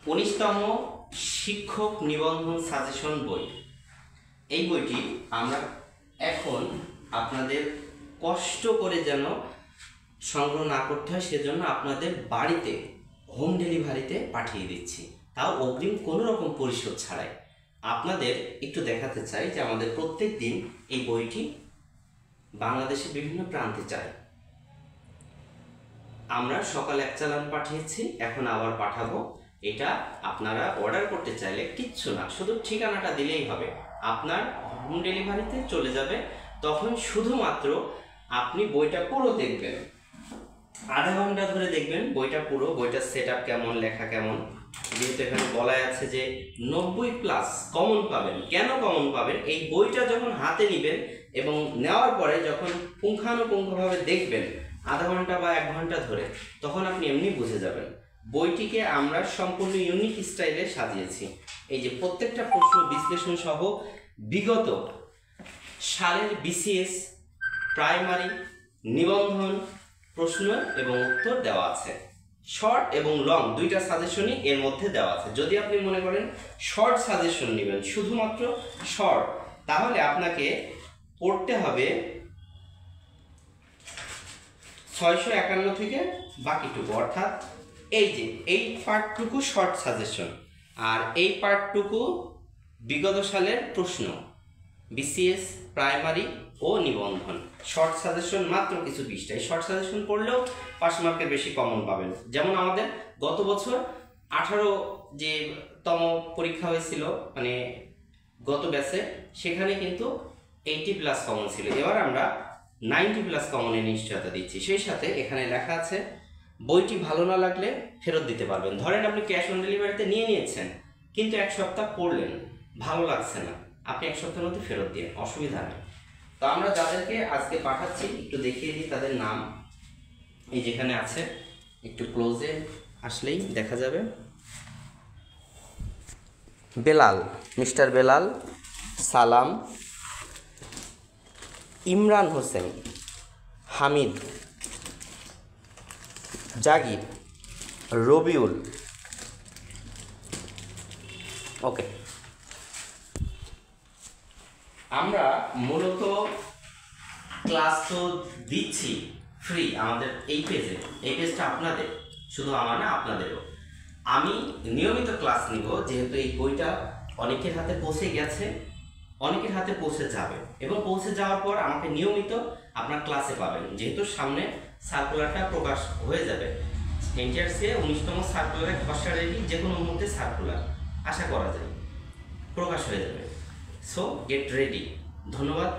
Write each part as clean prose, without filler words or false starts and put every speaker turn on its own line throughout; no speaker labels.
19তম শিক্ষক নিবন্ধন সাজেশন বই। এই বইটি আমরা এখন আপনাদের কষ্ট করে যেন সংগ্রহ না করতে হয় সেজন্য আপনাদের বাড়িতে হোম ডেলিভারিতে পাঠিয়ে দিচ্ছি, তাও অগ্রিম কোনো রকম পরিশোধ ছাড়াই। আপনাদের একটু দেখাতে চাই যে আমাদের প্রত্যেক দিন এই বইটি বাংলাদেশের বিভিন্ন প্রান্তে যায়। আমরা সকাল এক চালান পাঠিয়েছি, এখন আবার পাঠাবো। এটা আপনারা অর্ডার করতে চাইলে কিচ্ছু না, শুধু ঠিকানাটা দিলেই হবে, আপনার হোম ডেলিভারিতে চলে যাবে। তখন শুধুমাত্র আপনি বইটা পুরো দেখবেন, আধা ঘন্টা ধরে দেখবেন বইটা পুরো, বইটার সেট আপ কেমন, লেখা কেমন। যেহেতু এখানে বলাই আছে যে 90+ কমন পাবেন। কেন কমন পাবেন? এই বইটা যখন হাতে নেবেন এবং নেওয়ার পরে যখন পুঙ্খানুপুঙ্খভাবে দেখবেন আধা ঘন্টা বা 1 ঘন্টা ধরে, তখন আপনি এমনি বুঝে যাবেন। বইটিকে আমরা সম্পূর্ণ ইউনিক স্টাইলে সাজিয়েছি। এই যে প্রত্যেকটা প্রশ্ন বিশ্লেষণ সহ বিগত সালের বিসিএস, প্রাইমারি, নিবন্ধন প্রশ্ন এবং উত্তর দেওয়া আছে। শর্ট এবং লং দুইটা সাজেশনই এর মধ্যে দেওয়া আছে। যদি আপনি মনে করেন শর্ট সাজেশন নেবেন, শুধুমাত্র শর্ট, তাহলে আপনাকে পড়তে হবে 651 থেকে বাকিটুকু, অর্থাৎ এই যে এই পার্টটুকু শর্ট সাজেশন, আর এই পার্টটুকু বিগত সালের প্রশ্ন, বিসিএস, প্রাইমারি ও নিবন্ধন। শর্ট সাজেশন মাত্র কিছু পৃষ্ঠা। এই শর্ট সাজেশন পড়লেও 5 মার্কের বেশি কমন পাবেন। যেমন আমাদের গত বছর 18 যে তম পরীক্ষা হয়েছিল, মানে গত ব্যাচে, সেখানে কিন্তু 80+ কমন ছিল। এবার আমরা 90+ কমনের নিশ্চয়তা দিচ্ছি। সেই সাথে এখানে লেখা আছে বইটি ভালো না লাগলে ফেরত দিতে পারবেন। ধরেন আপনি ক্যাশ অন ডেলিভারিতে নিয়ে নিয়েছেন, কিন্তু 1 সপ্তাহ পড়লেন, ভালো লাগছে না, আপনি 1 সপ্তাহের মধ্যে ফেরত দিন, অসুবিধা নেই। তো আমরা যাদেরকে আজকে পাঠাচ্ছি একটু দেখিয়ে দিই তাদের নাম। এই যেখানে আছে, একটু ক্লোজে আসলেই দেখা যাবে। বেলাল, মিস্টার বেলাল, সালাম, ইমরান হোসেন, হামিদ, জাগির, রবিউল। ওকে, আমরা মূলত ক্লাস তো দিচ্ছি ফ্রি আমাদের এই পেজে। এই পেজটা আপনাদের, শুধু আমার না, আপনাদেরও। আমি নিয়মিত ক্লাস নিব, যেহেতু এই বইটা অনেকের হাতে পৌঁছে গেছে, অনেকের হাতে পৌঁছে যাবে, এবং পৌঁছে যাওয়ার পর আমাকে নিয়মিত আপনার ক্লাসে পাবেন। যেহেতু সামনে সার্কুলারটা প্রকাশ হয়ে যাবে, এনটিআরসি 19তম সার্কুলারের খসড়া রেডি, যে কোনো মুহূর্তে সার্কুলার আশা করা যায় প্রকাশ হয়ে যাবে। So get ready. ধন্যবাদ,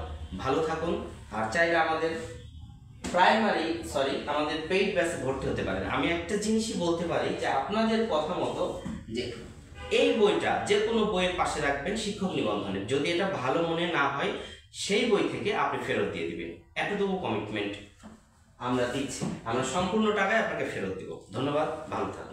ভালো থাকুন। আর চাইলে আমাদের আমাদের পেইড ব্যাচে ভর্তি হতে পারেন। আমি একটা জিনিসই বলতে পারি যে আপনাদের কথা মতো যে এই বইটা যে কোনো বইয়ের পাশে রাখবেন শিক্ষক নিবন্ধনের। যদি এটা ভালো মনে না হয়, সেই বই থেকে আপনি ফেরত দিয়ে দিবেন। এতটুকু কমিটমেন্ট আমরা দিচ্ছি, আমরা সম্পূর্ণ টাকায় আপনাকে ফেরত দিব। ধন্যবাদ, ভালো থাকুন।